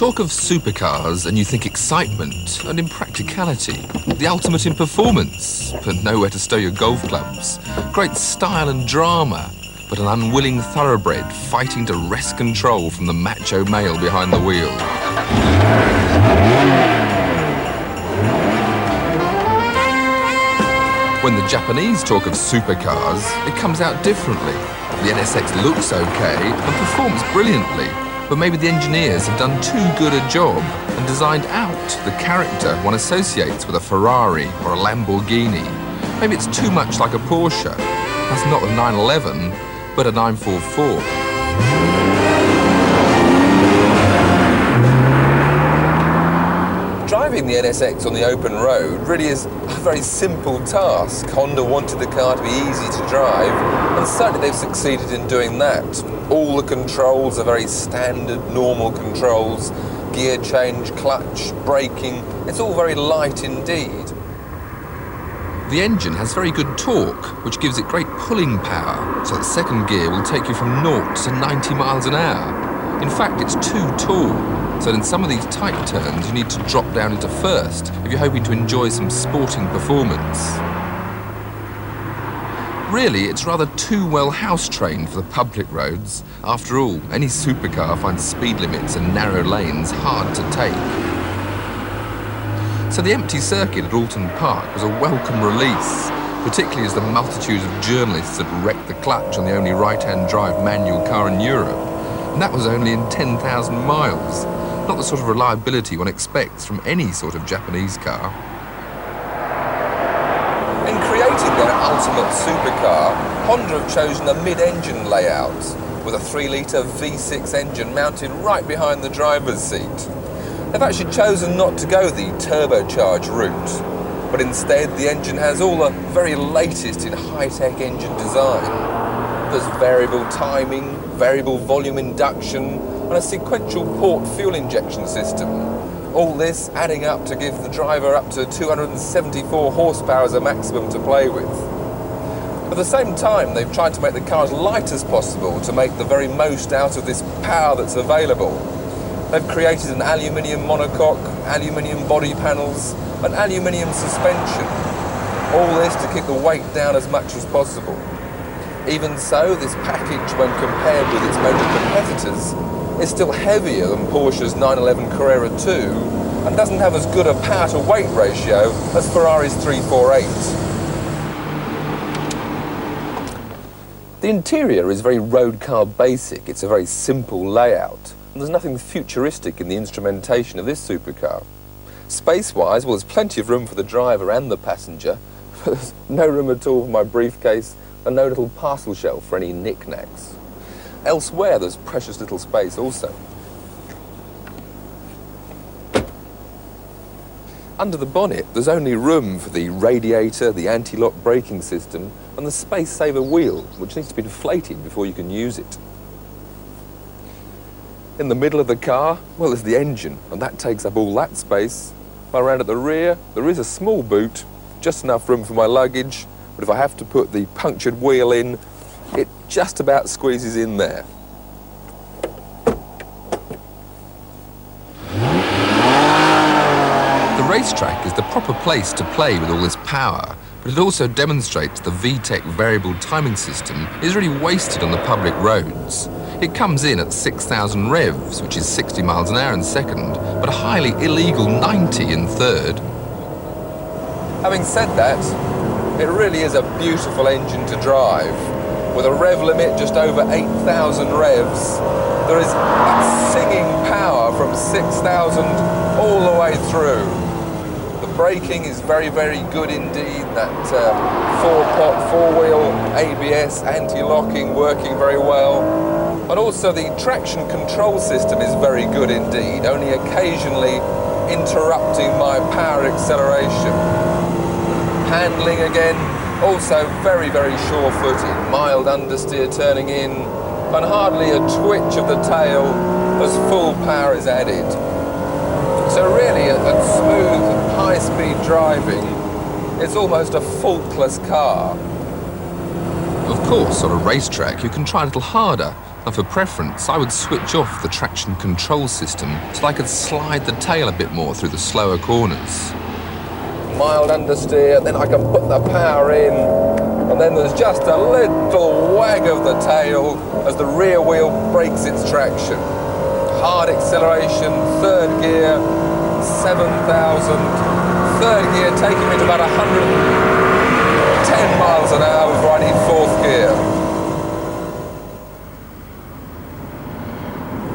Talk of supercars and you think excitement and impracticality, the ultimate in performance, but nowhere to stow your golf clubs, great style and drama, but an unwilling thoroughbred fighting to wrest control from the macho male behind the wheel. When the Japanese talk of supercars, it comes out differently. The NSX looks okay and performs brilliantly, but maybe the engineers have done too good a job and designed out the character one associates with a Ferrari or a Lamborghini. Maybe it's too much like a Porsche. That's not a 911, but a 944. Driving the NSX on the open road really is a very simple task. Honda wanted the car to be easy to drive, and certainly they've succeeded in doing that. All the controls are very standard, normal controls. Gear change, clutch, braking, it's all very light indeed. The engine has very good torque, which gives it great pulling power, so that second gear will take you from 0 to 90 miles an hour. In fact, it's too tall, so in some of these tight turns you need to drop down into first if you're hoping to enjoy some sporting performance. Really, it's rather too well house-trained for the public roads. After all, any supercar finds speed limits and narrow lanes hard to take. So the empty circuit at Alton Park was a welcome release, particularly as the multitude of journalists had wrecked the clutch on the only right-hand drive manual car in Europe. And that was only in 10,000 miles. Not the sort of reliability one expects from any sort of Japanese car. In creating their ultimate supercar, Honda have chosen a mid-engine layout with a 3-litre V6 engine mounted right behind the driver's seat. They've actually chosen not to go the turbocharged route, but instead the engine has all the very latest in high-tech engine design. There's variable timing, variable volume induction, and a sequential port fuel injection system. All this adding up to give the driver up to 274 horsepower as a maximum to play with. At the same time, they've tried to make the car as light as possible to make the very most out of this power that's available. They've created an aluminium monocoque, aluminium body panels, and aluminium suspension. All this to keep the weight down as much as possible. Even so, this package, when compared with its major competitors, is still heavier than Porsche's 911 Carrera 2 and doesn't have as good a power-to-weight ratio as Ferrari's 348. The interior is very road car basic. It's a very simple layout, and there's nothing futuristic in the instrumentation of this supercar. Space-wise, well, there's plenty of room for the driver and the passenger, but there's no room at all for my briefcase and no little parcel shelf for any knickknacks. Elsewhere, there's precious little space also. Under the bonnet, there's only room for the radiator, the anti-lock braking system, and the space-saver wheel, which needs to be deflated before you can use it. In the middle of the car, well, there's the engine, and that takes up all that space. While around at the rear, there is a small boot, just enough room for my luggage, but if I have to put the punctured wheel in, it just about squeezes in there. The racetrack is the proper place to play with all this power, but it also demonstrates the VTEC variable timing system is really wasted on the public roads. It comes in at 6,000 revs, which is 60 miles an hour in second, but a highly illegal 90 in third. Having said that, it really is a beautiful engine to drive. With a rev limit just over 8,000 revs, there is that singing power from 6,000 all the way through. The braking is very, very good indeed. That 4-pot, 4-wheel ABS anti-locking working very well. And also the traction control system is very good indeed, only occasionally interrupting my power acceleration. Handling again, also very, very sure-footed, mild understeer turning in, and hardly a twitch of the tail as full power is added. So really, at smooth, high-speed driving, it's almost a faultless car. Of course, on a racetrack you can try a little harder, and for preference I would switch off the traction control system so I could slide the tail a bit more through the slower corners. Mild understeer, then I can put the power in, and then there's just a little wag of the tail as the rear wheel breaks its traction. Hard acceleration, third gear, 7,000, third gear taking me to about 110 miles an hour before I need fourth gear.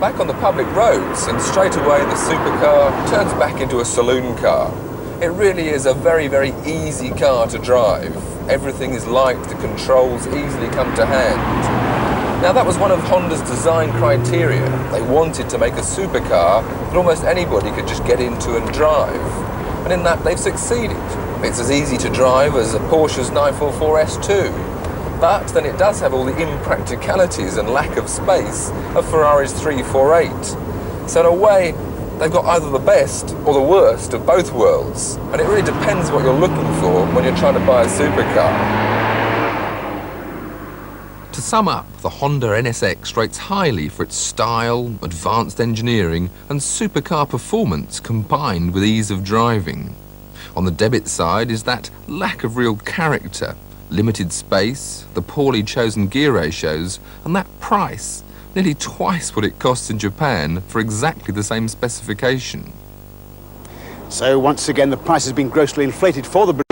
Back on the public roads, and straight away the supercar turns back into a saloon car. It really is a very, very easy car to drive. Everything is light, the controls easily come to hand. Now that was one of Honda's design criteria. They wanted to make a supercar that almost anybody could just get into and drive. And in that they've succeeded. It's as easy to drive as a Porsche's 944 S2. But then it does have all the impracticalities and lack of space of Ferrari's 348. So in a way, they've got either the best or the worst of both worlds. And it really depends what you're looking for when you're trying to buy a supercar. To sum up, the Honda NSX rates highly for its style, advanced engineering and supercar performance combined with ease of driving. On the debit side is that lack of real character, limited space, the poorly chosen gear ratios and that price, nearly twice what it costs in Japan for exactly the same specification. So once again the price has been grossly inflated for the